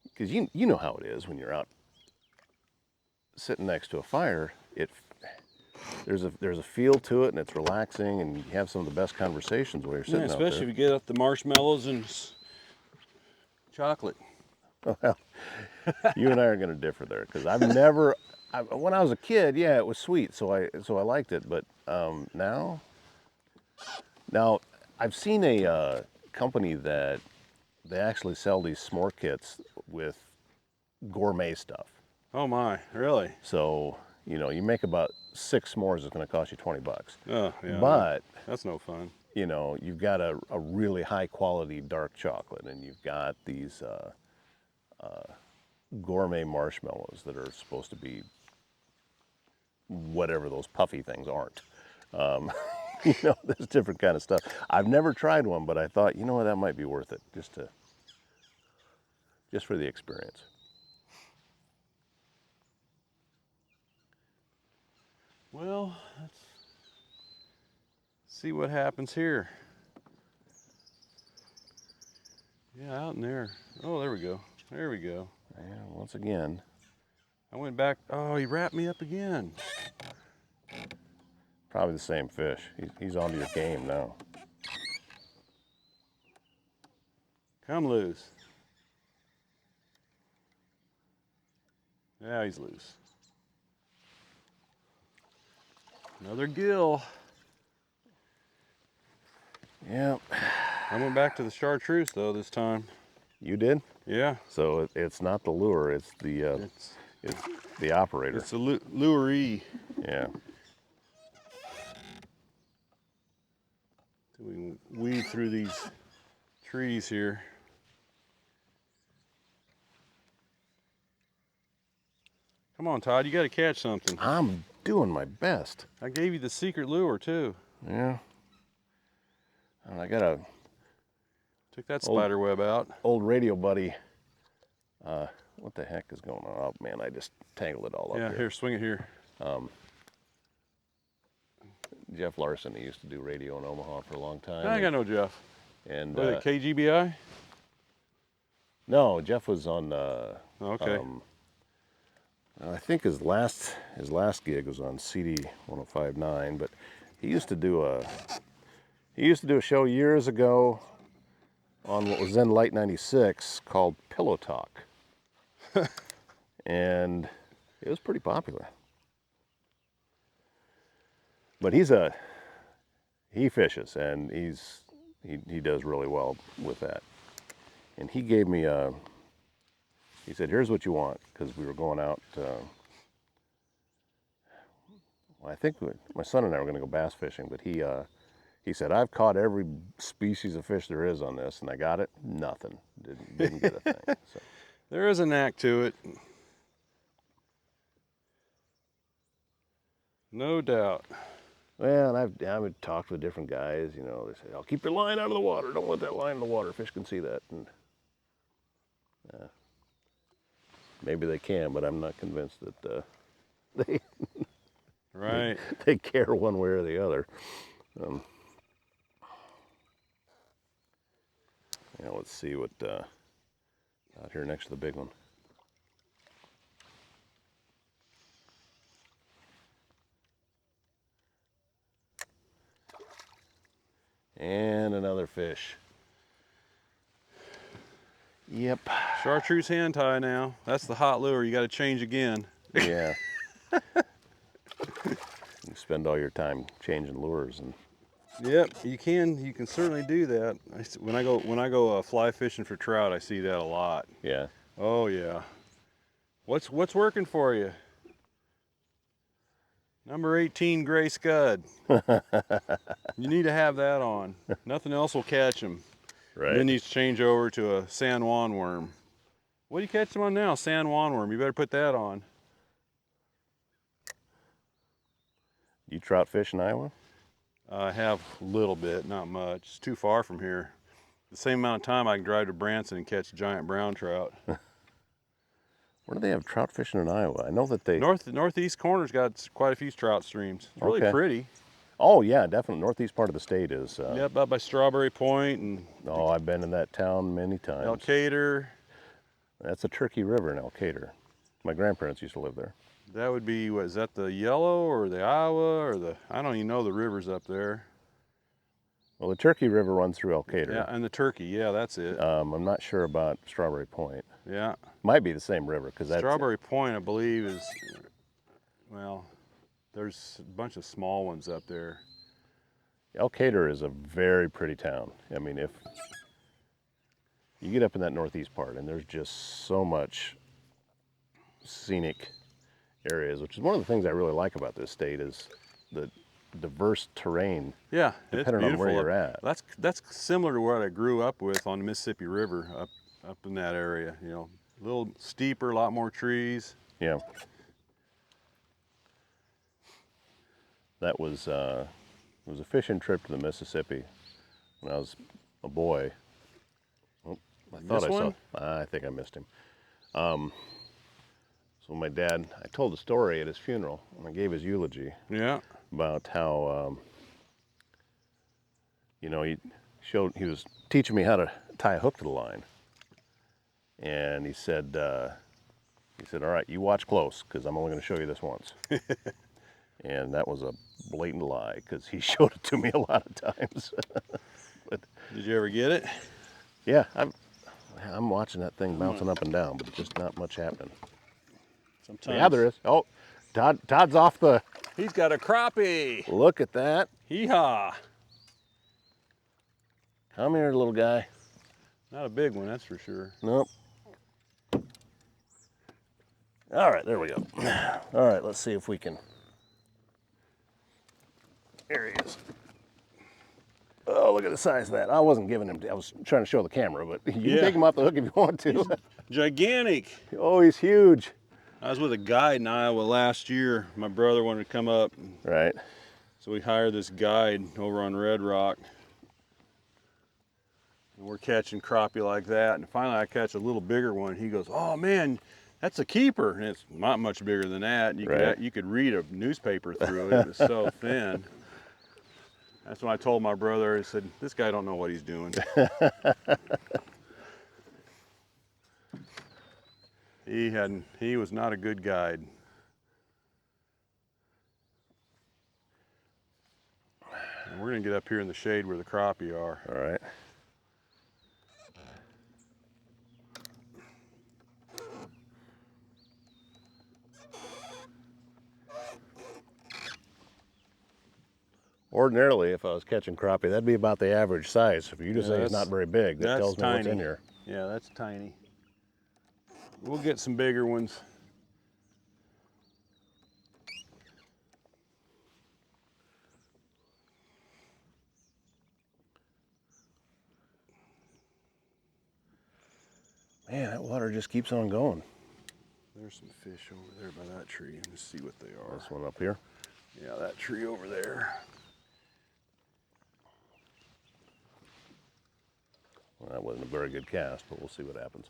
S1: because you know how it is when you're out sitting next to a fire. There's a feel to it, and it's relaxing, and you have some of the best conversations while you're sitting out there.
S2: Especially if you get up the marshmallows and chocolate.
S1: Well, you and I are going to differ there, because when I was a kid, yeah, it was sweet, so I liked it. But now I've seen a company that they actually sell these s'more kits with gourmet stuff.
S2: Oh my, really?
S1: So you make about 6 s'mores, it's going to cost you $20.
S2: Oh yeah.
S1: But
S2: that's no fun.
S1: you've got a really high quality dark chocolate, and you've got these gourmet marshmallows that are supposed to be whatever those puffy things aren't. There's different kind of stuff. I've never tried one, but I thought, that might be worth it, just for the experience.
S2: Well, let's see what happens here. Yeah, out in there. Oh, there we go. There we go.
S1: Yeah, once again.
S2: I went back. Oh, he wrapped me up again.
S1: Probably the same fish. He's onto your game now.
S2: Come loose. Yeah, he's loose. Another gill.
S1: Yep.
S2: I went back to the chartreuse though this time.
S1: You did?
S2: Yeah.
S1: So it's not the lure, it's the operator.
S2: It's a lure-y.
S1: Yeah.
S2: So we can weed through these trees here. Come on, Todd, you got to catch something.
S1: I'm doing my best.
S2: I gave you the secret lure too.
S1: Yeah. And I got a
S2: Took that spider web out.
S1: old radio buddy. What the heck is going on? Oh man, I just tangled it all up
S2: Yeah,
S1: here.
S2: here, swing it here.
S1: Jeff Larson, he used to do radio in Omaha for a long time.
S2: I got no Jeff.
S1: And
S2: What, KGBI?
S1: no, Jeff was on.
S2: Okay.
S1: I think his last gig was on CD 105.9, but he used to do a show years ago on what was then Light 96 called Pillow Talk, and it was pretty popular. But he fishes, and he does really well with that. And he gave me he said, here's what you want, because we were going out, I think my son and I were going to go bass fishing, but he said, I've caught every species of fish there is on this, and I got it, nothing, didn't get a thing. So.
S2: There is a knack to it. No doubt.
S1: Well, and I've talked with different guys, they say, oh, keep your line out of the water, don't let that line in the water, fish can see that. And maybe they can, but I'm not convinced that they
S2: Right.
S1: they care one way or the other. Let's see what out here next to the big one. And another fish. Yep.
S2: Chartreuse hand tie now. That's the hot lure. You got to change again.
S1: Yeah. You spend all your time changing lures, and
S2: Yep, you can certainly do that. When I go fly fishing for trout, I see that a lot.
S1: yeah.
S2: Oh yeah. What's working for you? Number 18 gray scud. You need to have that on. Nothing else will catch them.
S1: Right.
S2: Then you change over to a San Juan worm. What are you catching on now? Sand wandworm. You better put that on.
S1: You trout fish in Iowa?
S2: I have a little bit, not much. It's too far from here. The same amount of time I can drive to Branson and catch giant brown trout.
S1: Where do they have trout fishing in Iowa? I know that they...
S2: Northeast corner's got quite a few trout streams. It's really pretty.
S1: Oh yeah, definitely. Northeast part of the state is...
S2: Yep, up by Strawberry Point and...
S1: Oh, I've been in that town many times.
S2: Elkader.
S1: That's a Turkey River in Elkader. My grandparents used to live there.
S2: That would be, what, is that the Yellow or the Iowa or the... I don't even know the rivers up there.
S1: Well, the Turkey River runs through Elkader.
S2: Yeah, and the Turkey, yeah, that's it.
S1: I'm not sure about Strawberry Point.
S2: Yeah.
S1: Might be the same river, because that's...
S2: Strawberry Point, I believe, is... Well, there's a bunch of small ones up there.
S1: Elkader is a very pretty town. I mean, if you get up in that northeast part, and there's just so much scenic areas, which is one of the things I really like about this state, is the diverse terrain.
S2: Yeah,
S1: depending on where you're at.
S2: That's similar to what I grew up with on the Mississippi River up in that area. You know, a little steeper, a lot more trees.
S1: Yeah. That was it was a fishing trip to the Mississippi when I was a boy. Oh, I thought I saw. I think I missed him. So my dad, I told a story at his funeral, and I gave his eulogy.
S2: Yeah.
S1: About how you know, he was teaching me how to tie a hook to the line, and he said, all right, you watch close, because I'm only going to show you this once. And that was a blatant lie, because he showed it to me a lot of times. But,
S2: did you ever get it?
S1: Yeah, I'm watching that thing bouncing up and down, but just not much happening.
S2: Sometimes.
S1: Yeah, there is. Oh, Todd's off the...
S2: He's got a crappie.
S1: Look at that.
S2: Hee-haw.
S1: Come here, little guy.
S2: Not a big one, that's for sure.
S1: Nope. All right, there we go. All right, let's see if we can... There he is. Oh, look at the size of that. I wasn't giving him... I was trying to show the camera, but you can take him off the hook if you want to.
S2: He's gigantic.
S1: Oh, he's huge.
S2: I was with a guide in Iowa last year. My brother wanted to come up.
S1: Right.
S2: So we hired this guide over on Red Rock. And we're catching crappie like that. And finally I catch a little bigger one. He goes, oh man, that's a keeper. And it's not much bigger than that. You could read a newspaper through it. It was so thin. That's when I told my brother, I said, this guy don't know what he's doing. He was not a good guide. And we're gonna get up here in the shade where the crappie are.
S1: All right. Ordinarily, if I was catching crappie, that'd be about the average size. If you just say it's not very big, that tells me what's in here.
S2: Yeah, that's tiny. We'll get some bigger ones.
S1: Man, that water just keeps on going.
S2: There's some fish over there by that tree. Let's see what they are.
S1: This one up here?
S2: Yeah, that tree over there.
S1: Well, that wasn't a very good cast, but we'll see what happens.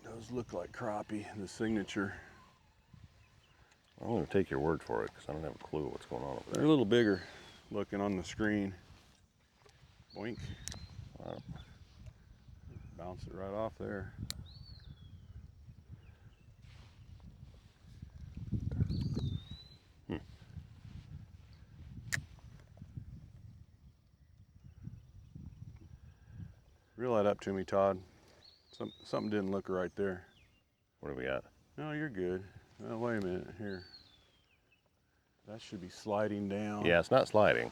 S2: Those look like crappie, the signature.
S1: I'm going to take your word for it, because I don't have a clue what's going on over there.
S2: They're a little bigger looking on the screen. Boink.
S1: Wow.
S2: Bounce it right off there. Reel that up to me, Todd. Something didn't look right there.
S1: What do we got?
S2: No, you're good. Oh, wait a minute, here. That should be sliding down.
S1: Yeah, it's not sliding.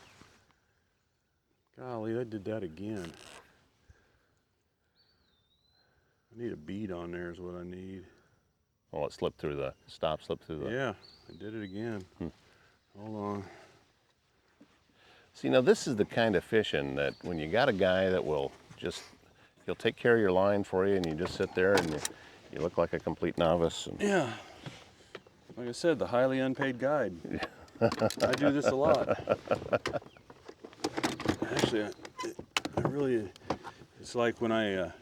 S2: Golly, I did that again. I need a bead on there is what I need.
S1: Well, it slipped through the, slipped through the.
S2: Yeah, I did it again. Hold on.
S1: See, now this is the kind of fishing that when you got a guy that will just, he'll take care of your line for you and you just sit there and you look like a complete novice. And
S2: Yeah. Like I said, the highly unpaid guide. I do this a lot. Actually, I really, it's like when I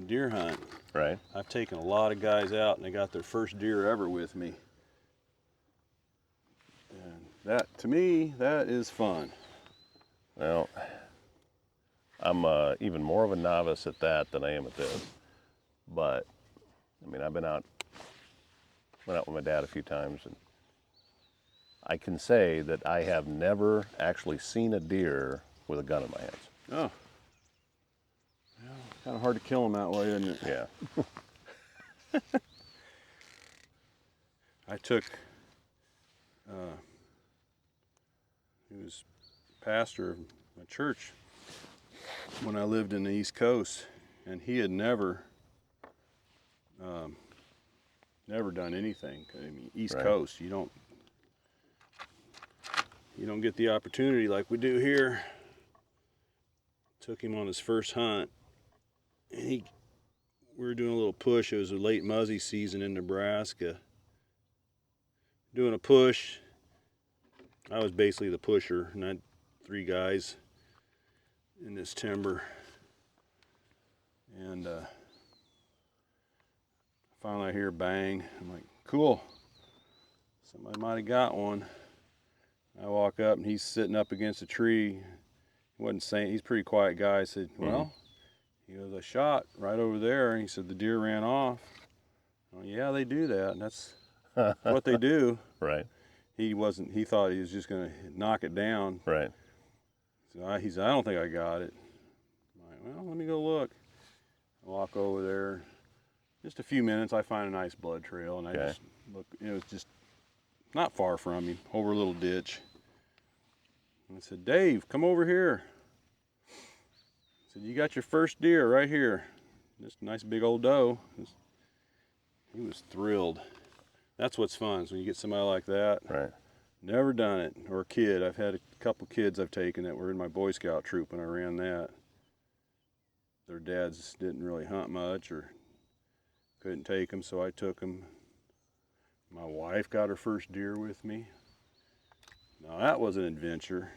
S2: deer hunt.
S1: right?
S2: I've taken a lot of guys out and they got their first deer ever with me. And that, to me, that is fun.
S1: Well, I'm even more of a novice at that than I am at this. But, I mean, went out with my dad a few times, and I can say that I have never actually seen a deer with a gun in my hands.
S2: Oh. Yeah, kind of hard to kill them that way, isn't it?
S1: Yeah.
S2: I took, he was pastor of my church when I lived in the East Coast, and he had never done anything. I mean, East
S1: Right.
S2: Coast, you don't get the opportunity like we do here. Took him on his first hunt, and we were doing a little push. It was a late muzzy season in Nebraska. Doing a push. I was basically the pusher, and I had 3 guys in this timber. And finally I hear a bang. I'm like, cool. Somebody might have got one. I walk up and he's sitting up against a tree. He wasn't saying, he's a pretty quiet guy. I said, well, he goes, I shot right over there. And he said, the deer ran off. Well, yeah, they do that. And that's what they do.
S1: Right.
S2: He thought he was just going to knock it down.
S1: Right.
S2: So he said, I don't think I got it. I'm like, well, let me go look. I walk over there. Just a few minutes, I find a nice blood trail, and I just look. It was just not far from me, over a little ditch. And I said, Dave, come over here. I said, you got your first deer right here. Just a nice big old doe. He was thrilled. That's what's fun, is when you get somebody like that.
S1: Right.
S2: Never done it. Or a kid. I've had a couple kids I've taken that were in my Boy Scout troop when I ran that. Their dads didn't really hunt much or couldn't take them, so I took them. My wife got her first deer with me. Now that was an adventure.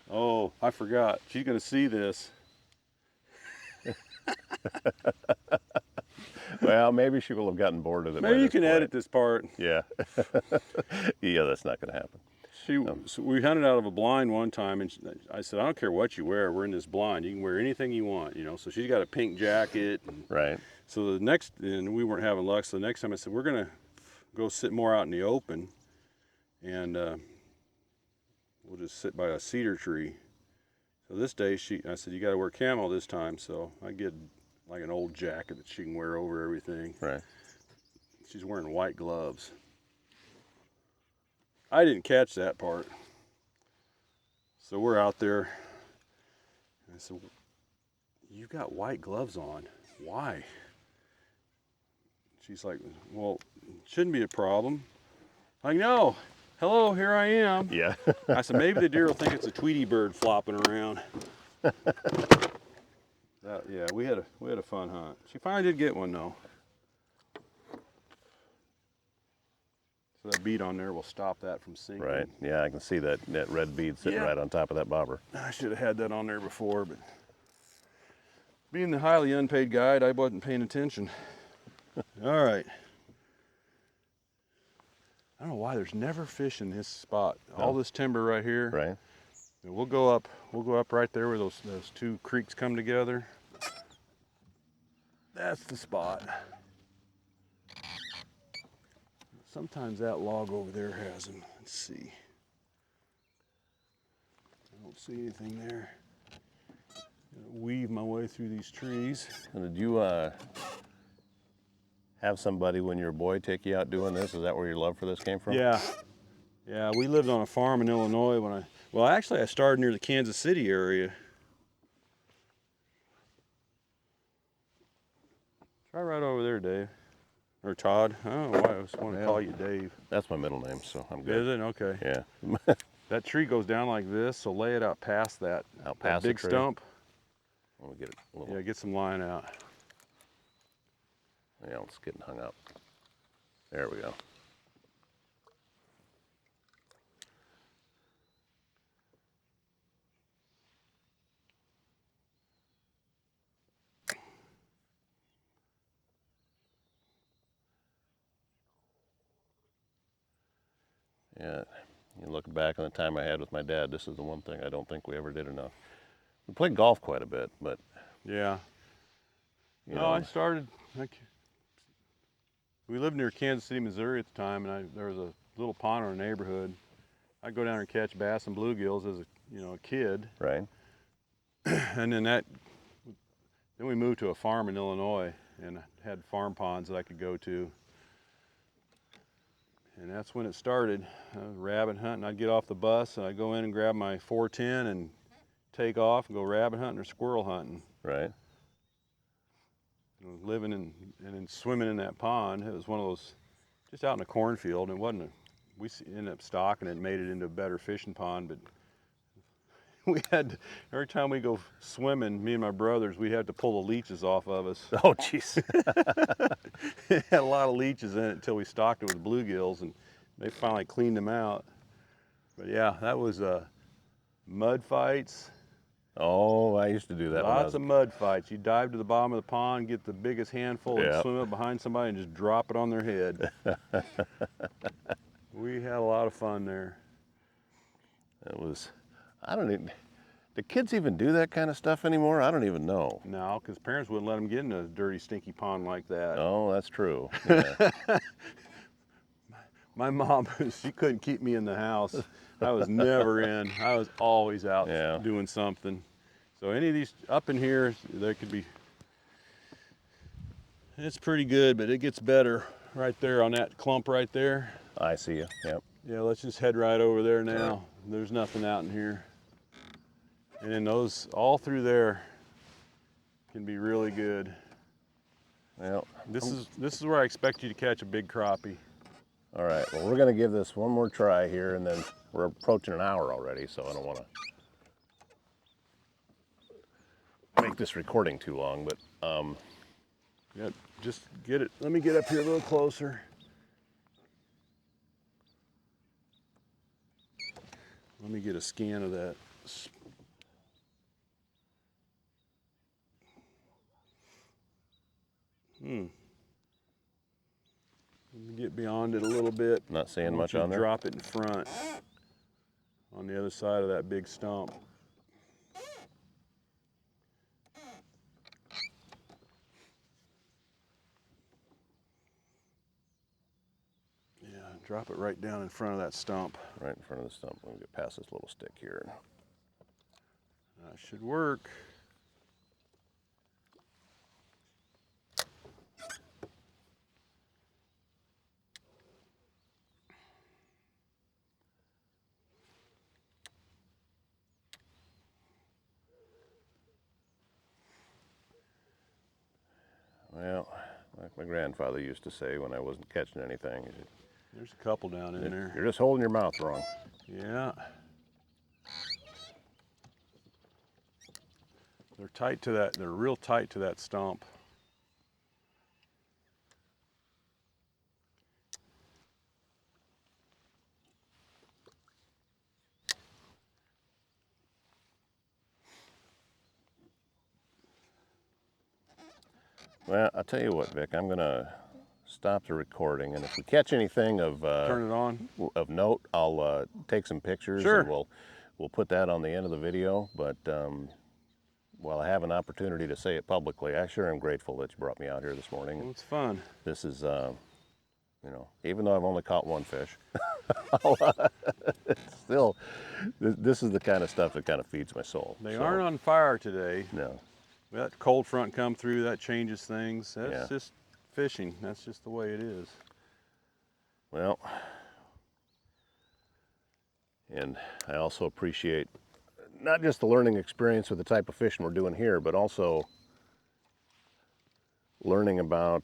S2: Oh, I forgot. She's going to see this.
S1: Well, maybe she will have gotten bored of it.
S2: Maybe you can edit this part.
S1: Yeah. Yeah, that's not going to happen.
S2: So we hunted out of a blind one time, and I said, I don't care what you wear. We're in this blind. You can wear anything you want, you know. So she's got a pink jacket.
S1: Right.
S2: So and we weren't having luck. So the next time I said, we're going to go sit more out in the open, and we'll just sit by a cedar tree. So this day, I said, you got to wear camo this time. So I get like an old jacket that she can wear over everything.
S1: Right.
S2: She's wearing white gloves. I didn't catch that part. So we're out there. And I said, you've got white gloves on. Why? She's like, well, it shouldn't be a problem. I'm like, no. Hello, here I am.
S1: Yeah.
S2: I said, maybe the deer will think it's a Tweety bird flopping around. Yeah, we had a fun hunt. She finally did get one though. So that bead on there will stop that from sinking.
S1: Right. Yeah, I can see that red bead sitting right on top of that bobber.
S2: I should have had that on there before, but being the highly unpaid guide, I wasn't paying attention. All right. I don't know why there's never fish in this spot. All this timber right here.
S1: Right.
S2: And we'll go up right there where those 2 creeks come together. That's the spot. Sometimes that log over there has them. Let's see. I don't see anything there. Weave my way through these trees.
S1: And did you have somebody when you're a boy take you out doing this? Is that where your love for this came from?
S2: Yeah. Yeah, we lived on a farm in Illinois well, actually I started near the Kansas City area. Try right over there, Dave. Or Todd. I don't know why I just want to call you Dave.
S1: That's my middle name, so I'm good.
S2: Is it? Okay.
S1: Yeah.
S2: That tree goes down like this, so lay it out past that,
S1: Out past
S2: that big
S1: the tree?
S2: stump.
S1: Let me get it a little.
S2: Yeah, get some line out.
S1: Yeah, it's getting hung up. There we go. Yeah, you look back on the time I had with my dad, this is the one thing I don't think we ever did enough. We played golf quite a bit, but
S2: Yeah.
S1: you
S2: No,
S1: know,
S2: I started, we lived near Kansas City, Missouri at the time, and there was a little pond in our neighborhood. I'd go down there and catch bass and bluegills as a kid.
S1: right?
S2: And then we moved to a farm in Illinois and had farm ponds that I could go to. And that's when it started. I was rabbit hunting. I'd get off the bus and I'd go in and grab my 410 and take off and go rabbit hunting or squirrel hunting.
S1: Right.
S2: Living and then swimming in that pond. It was one of those, just out in a cornfield. And it wasn't we ended up stocking it and made it into a better fishing pond. But we had, every time we go swimming, me and my brothers, we had to pull the leeches off of us.
S1: Oh, jeez.
S2: It had a lot of leeches in it until we stocked it with bluegills, and they finally cleaned them out. But yeah, that was mud fights.
S1: Oh, I used to do that.
S2: Lots of mud fights. You dive to the bottom of the pond, get the biggest handful, and
S1: Yep.
S2: swim up behind somebody and just drop it on their head. We had a lot of fun there.
S1: It was, I don't even, do kids even do that kind of stuff anymore? I don't even know.
S2: No, because parents wouldn't let them get in a dirty, stinky pond like that.
S1: Oh, that's true. Yeah.
S2: My mom, she couldn't keep me in the house. I was never in. I was always out doing something. So any of these up in here, there could be, it's pretty good, but it gets better right there on that clump right there.
S1: I see you. Yep.
S2: Yeah, let's just head right over there now. There's nothing out in here. And then those all through there can be really good.
S1: Well,
S2: This is where I expect you to catch a big crappie.
S1: all right. Well, we're going to give this one more try here, and then we're approaching an hour already, so I don't want to make this recording too long, but
S2: Yeah, just get it. Let me get up here a little closer. Let me get a scan of that. Let me get beyond it a little bit.
S1: not seeing much on there.
S2: Drop it in front on the other side of that big stump. Yeah, drop it right down in front of that stump.
S1: Right in front of the stump. Let me get past this little stick here.
S2: That should work.
S1: Well, like my grandfather used to say when I wasn't catching anything, he said,
S2: There's a couple down in there.
S1: you're just holding your mouth wrong.
S2: Yeah. They're tight to that, they're real tight to that stump.
S1: Well, I'll tell you what, Vic, I'm going to stop the recording, and if we catch anything of
S2: Turn it on.
S1: of note, I'll take some pictures,
S2: Sure.
S1: and we'll put that on the end of the video. But while I have an opportunity to say it publicly, I sure am grateful that you brought me out here this morning.
S2: Well, it's fun.
S1: This is, even though I've only caught one fish, still, this is the kind of stuff that kind of feeds my soul.
S2: They
S1: So,
S2: aren't on fire today.
S1: No.
S2: That cold front come through, that changes things. That's
S1: Yeah.
S2: just fishing. That's just the way it is.
S1: Well, and I also appreciate not just the learning experience with the type of fishing we're doing here, but also learning about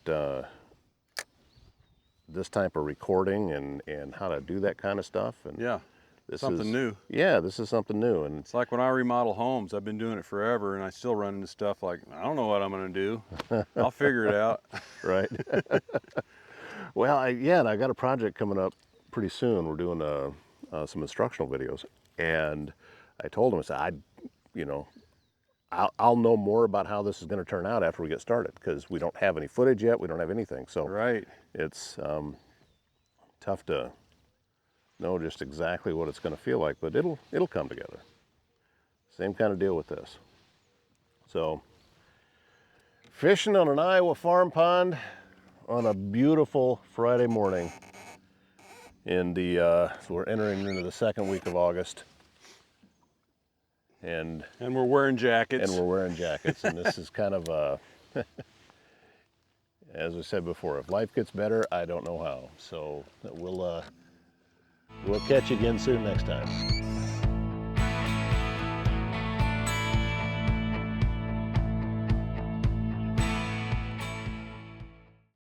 S1: this type of recording and how to do that kind of stuff. And
S2: Yeah,
S1: this
S2: something
S1: is,
S2: new.
S1: Yeah, this is something new. And
S2: It's like when I remodel homes, I've been doing it forever, and I still run into stuff like, I don't know what I'm gonna do. I'll figure it out.
S1: right. Well, and I got a project coming up pretty soon. We're doing some instructional videos, and I told him, I said, I'll know more about how this is going to turn out after we get started, because we don't have any footage yet. We don't have anything, so
S2: Right.
S1: it's tough to know just exactly what it's going to feel like, but it'll come together. Same kind of deal with this. So, fishing on an Iowa farm pond on a beautiful Friday morning in the so we're entering into the second week of August, and
S2: we're wearing jackets.
S1: And this is kind of as I said before, if life gets better, I don't know how. So we'll catch you again soon next time.